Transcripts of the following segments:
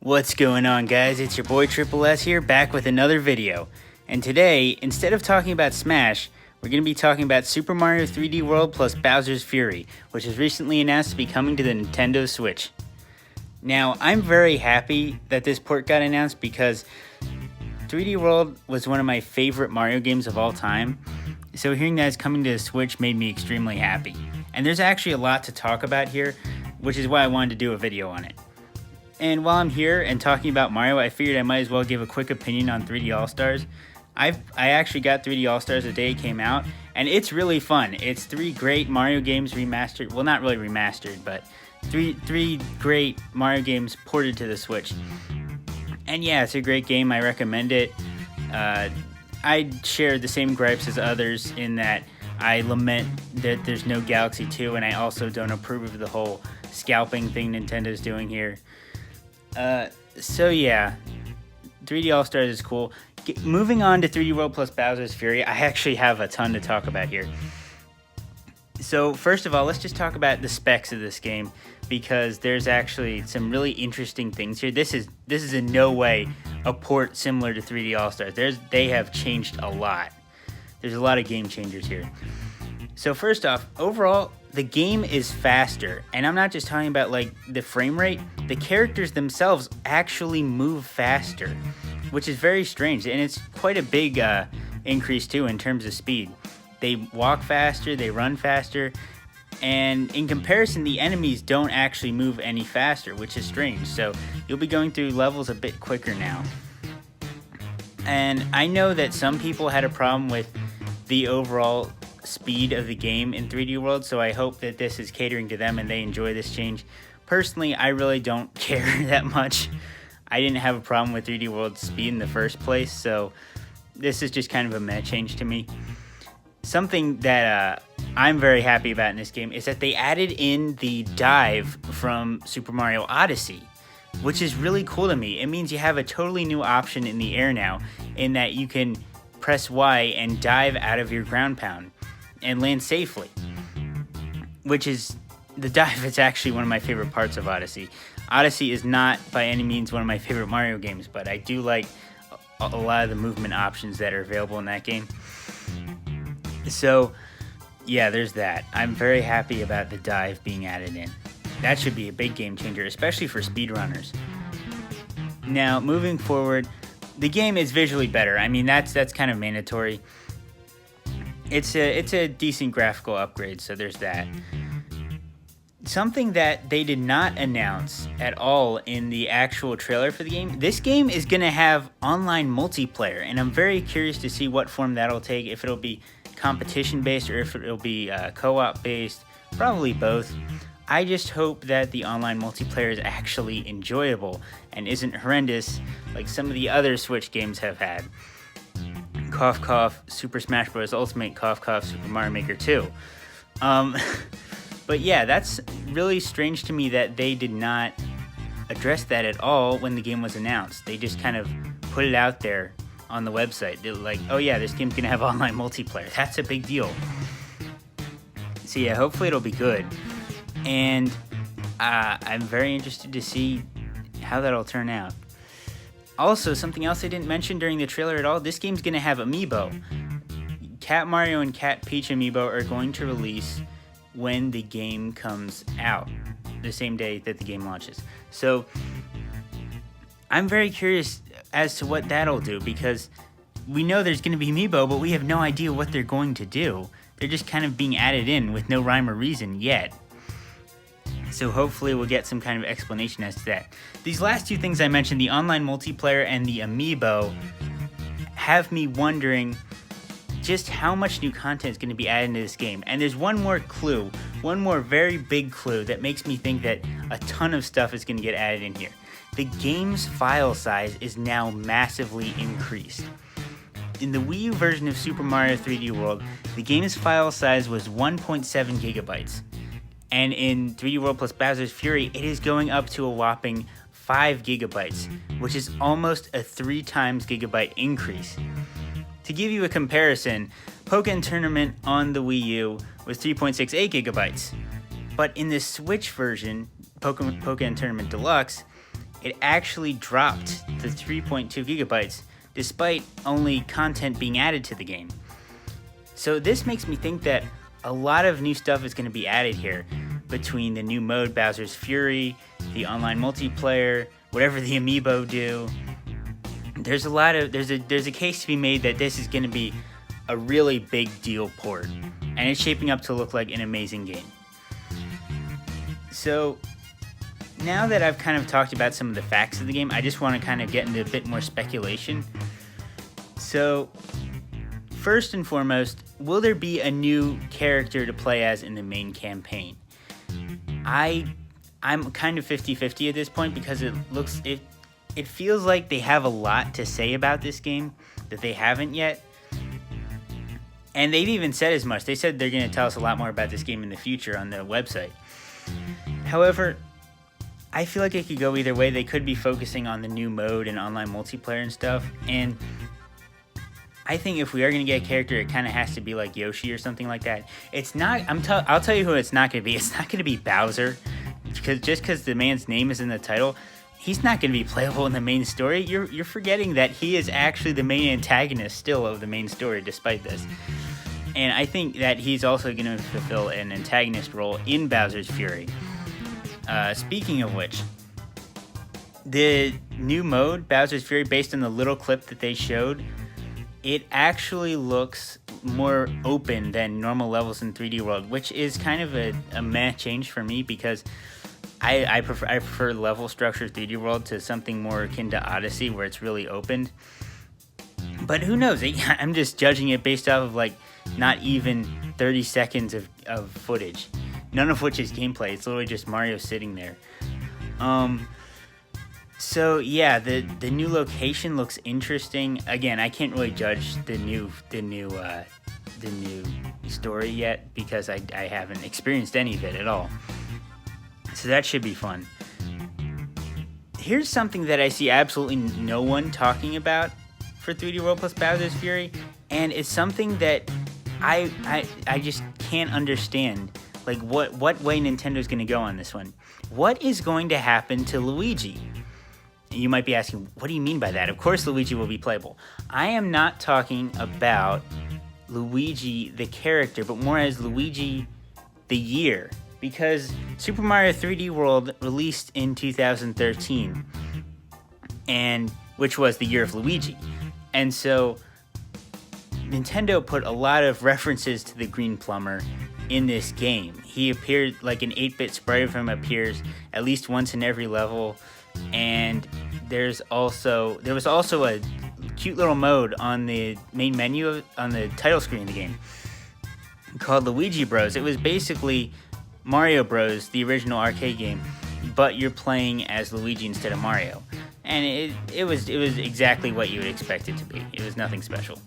What's going on, guys? It's your boy Triple S here, back with another video. And today, instead of talking about Smash, we're going to be talking about Super Mario 3D World plus Bowser's Fury, which was recently announced to be coming to the Nintendo Switch. Now, I'm very happy that this port got announced because 3D World was one of my favorite Mario games of all time. So hearing that it's coming to the Switch made me extremely happy. And there's actually a lot to talk about here, which is why I wanted to do a video on it. And while I'm here and talking about Mario, I figured I might as well give a quick opinion on 3D All-Stars. I actually got 3D All-Stars the day it came out, and it's really fun. It's three great Mario games remastered. Well, not really remastered, but three great Mario games ported to the Switch. And yeah, it's a great game. I recommend it. I share the same gripes as others in that I lament that there's no Galaxy 2, and I also don't approve of the whole scalping thing Nintendo's doing here. So yeah, 3D All-Stars is cool. Moving on to 3D World plus Bowser's Fury, I actually have a ton to talk about here. So first of all, let's just talk about the specs of this game, because there's actually some really interesting things here. This is in no way a port similar to 3D All-Stars. They have changed a lot. There's a lot of game changers here. So first off, overall, the game is faster, and I'm not just talking about like the frame rate. The characters themselves actually move faster, which is very strange, and it's quite a big increase too in terms of speed. They walk faster, they run faster, and in comparison, the enemies don't actually move any faster, which is strange. So you'll be going through levels a bit quicker now. And I know that some people had a problem with the overall speed of the game in 3D World, so I hope that this is catering to them and they enjoy this change. Personally, I really don't care that much. I didn't have a problem with 3D World's speed in the first place, so this is just kind of a meh change to me. Something that I'm very happy about in this game is that they added in the dive from Super Mario Odyssey, which is really cool to me. It means you have a totally new option in the air now, in that you can press Y and dive out of your ground pound and land safely, which is, the dive is actually one of my favorite parts of Odyssey. Odyssey is not by any means one of my favorite Mario games, but I do like a lot of the movement options that are available in that game. So yeah, there's that. I'm very happy about the dive being added in. That should be a big game changer, especially for speedrunners. Now, moving forward, the game is visually better. I mean, that's kind of mandatory. It's a decent graphical upgrade, so there's that. Something that they did not announce at all in the actual trailer for the game, this game is going to have online multiplayer, and I'm very curious to see what form that'll take, if it'll be competition-based or if it'll be co-op-based, probably both. I just hope that the online multiplayer is actually enjoyable and isn't horrendous like some of the other Switch games have had. Cough cough, Super Smash Bros. Ultimate, cough cough, Super Mario Maker 2. But yeah, that's really strange to me that they did not address that at all when the game was announced. They just kind of put it out there on the website. They're like, oh yeah, this game's gonna have online multiplayer. That's a big deal. So yeah, hopefully it'll be good. And I'm very interested to see how that'll turn out. Also, something else I didn't mention during the trailer at all, this game's going to have Amiibo. Cat Mario and Cat Peach Amiibo are going to release when the game comes out, the same day that the game launches. So, I'm very curious as to what that'll do, because we know there's going to be Amiibo, but we have no idea what they're going to do. They're just kind of being added in with no rhyme or reason yet. So hopefully we'll get some kind of explanation as to that. These last two things I mentioned, the online multiplayer and the Amiibo, have me wondering just how much new content is going to be added into this game. And there's one more clue, one more very big clue that makes me think that a ton of stuff is going to get added in here. The game's file size is now massively increased. In the Wii U version of Super Mario 3D World, the game's file size was 1.7 gigabytes. And in 3D World plus Bowser's Fury, it is going up to a whopping 5 gigabytes, which is almost a 3 times gigabyte increase. To give you a comparison, Pokken Tournament on the Wii U was 3.68 gigabytes, but in the Switch version, Pokken Tournament Deluxe, it actually dropped to 3.2 gigabytes despite only content being added to the game. So this makes me think that a lot of new stuff is going to be added here between the new mode, Bowser's Fury, the online multiplayer, whatever the amiibo do. There's a case to be made that this is going to be a really big deal port, and it's shaping up to look like an amazing game. So now that I've kind of talked about some of the facts of the game, I just want to kind of get into a bit more speculation. So first and foremost, will there be a new character to play as in the main campaign? I'm kind of 50-50 at this point because it feels like they have a lot to say about this game that they haven't yet. And they've even said as much. They said they're going to tell us a lot more about this game in the future on the website. However, I feel like it could go either way. They could be focusing on the new mode and online multiplayer and stuff. And I think if we are going to get a character, it kind of has to be like Yoshi or something like that. It's not. I'll tell you who it's not going to be. It's not going to be Bowser, because the man's name is in the title. He's not going to be playable in the main story. You're forgetting that he is actually the main antagonist still of the main story, despite this. And I think that he's also going to fulfill an antagonist role in Bowser's Fury. Speaking of which, the new mode, Bowser's Fury, based on the little clip that they showed, it actually looks more open than normal levels in 3D World, which is kind of a meh change for me because I prefer level structure 3D World to something more akin to Odyssey where it's really open. But who knows? I'm just judging it based off of like not even 30 seconds of footage, none of which is gameplay. It's literally just Mario sitting there. So yeah, the new location looks interesting. Again, I can't really judge the new story yet because I haven't experienced any of it at all. So that should be fun. Here's something that I see absolutely no one talking about for 3D World plus Bowser's Fury, and it's something that I just can't understand. Like what way Nintendo's going to go on this one. What is going to happen to Luigi? You might be asking, what do you mean by that? Of course Luigi will be playable. I am not talking about Luigi the character, but more as Luigi the year. Because Super Mario 3D World released in 2013, and which was the year of Luigi. And so Nintendo put a lot of references to the Green Plumber in this game. He appeared, like an 8-bit sprite of him appears at least once in every level. And there was also a cute little mode on the main menu on the title screen of the game called Luigi Bros. It was basically Mario Bros, the original arcade game, but you're playing as Luigi instead of Mario. And it was exactly what you would expect it to be. It was nothing special.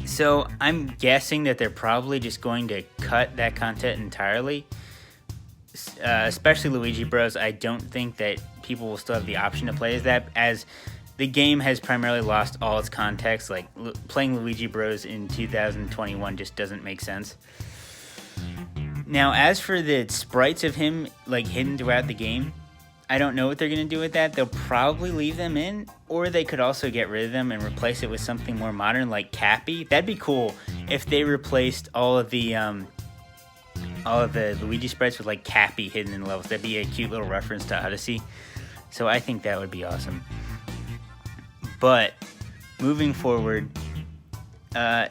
So I'm guessing that they're probably just going to cut that content entirely. Especially Luigi Bros. I don't think that people will still have the option to play as that, as the game has primarily lost all its context. Like playing Luigi Bros. In 2021 just doesn't make sense. Now, as for the sprites of him like hidden throughout the game, I don't know what they're going to do with that. They'll probably leave them in, or they could also get rid of them and replace it with something more modern like Cappy. That'd be cool if they replaced all of the Luigi sprites with like Cappy hidden in the levels. That'd be a cute little reference to Odyssey. So I think that would be awesome. But moving forward,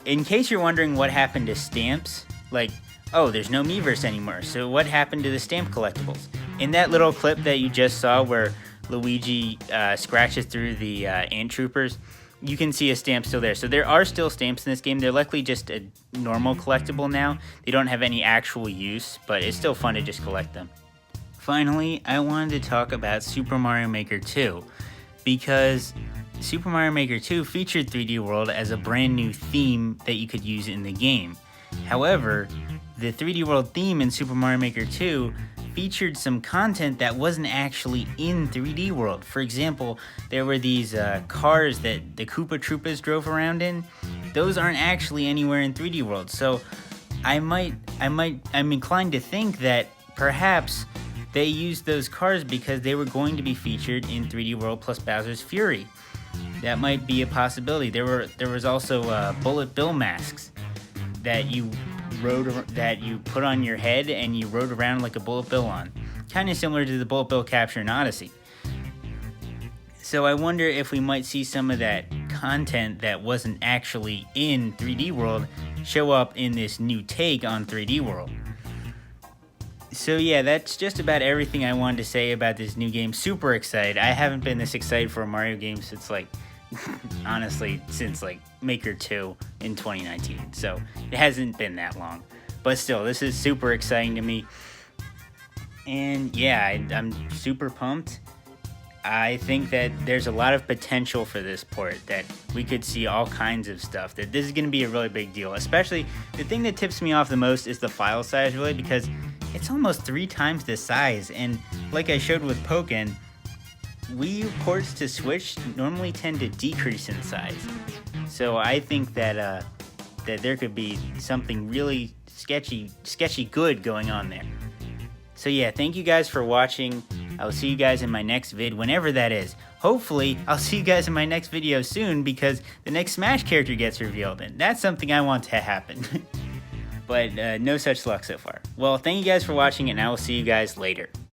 in case you're wondering what happened to stamps, like, oh, there's no Miiverse anymore. So what happened to the stamp collectibles? In that little clip that you just saw where Luigi scratches through the ant troopers, you can see a stamp still there. So there are still stamps in this game. They're likely just a normal collectible now. They don't have any actual use, but it's still fun to just collect them. Finally, I wanted to talk about Super Mario Maker 2, because Super Mario Maker 2 featured 3D World as a brand new theme that you could use in the game. However, the 3D World theme in Super Mario Maker 2 featured some content that wasn't actually in 3D World. For example, there were these cars that the Koopa Troopas drove around in. Those aren't actually anywhere in 3D World. So I'm inclined to think that perhaps they used those cars because they were going to be featured in 3D World plus Bowser's Fury. That might be a possibility. There was also Bullet Bill masks that you put on your head and you rode around like a Bullet Bill on. Kind of similar to the Bullet Bill capture in Odyssey. So I wonder if we might see some of that content that wasn't actually in 3D World show up in this new take on 3D World. So yeah, that's just about everything I wanted to say about this new game. Super excited. I haven't been this excited for a Mario game since honestly, since Maker 2 in 2019. So it hasn't been that long. But still, this is super exciting to me. And yeah, I'm super pumped. I think that there's a lot of potential for this port, that we could see all kinds of stuff, that this is going to be a really big deal. Especially, the thing that tips me off the most is the file size, really, because it's almost 3 times the size. And like I showed with Pokken, Wii U ports to Switch normally tend to decrease in size. So I think that that there could be something really sketchy good going on there. So yeah, thank you guys for watching. I will see you guys in my next vid, whenever that is. Hopefully, I'll see you guys in my next video soon, because the next Smash character gets revealed, and that's something I want to happen. But no such luck so far. Well, thank you guys for watching, and I will see you guys later.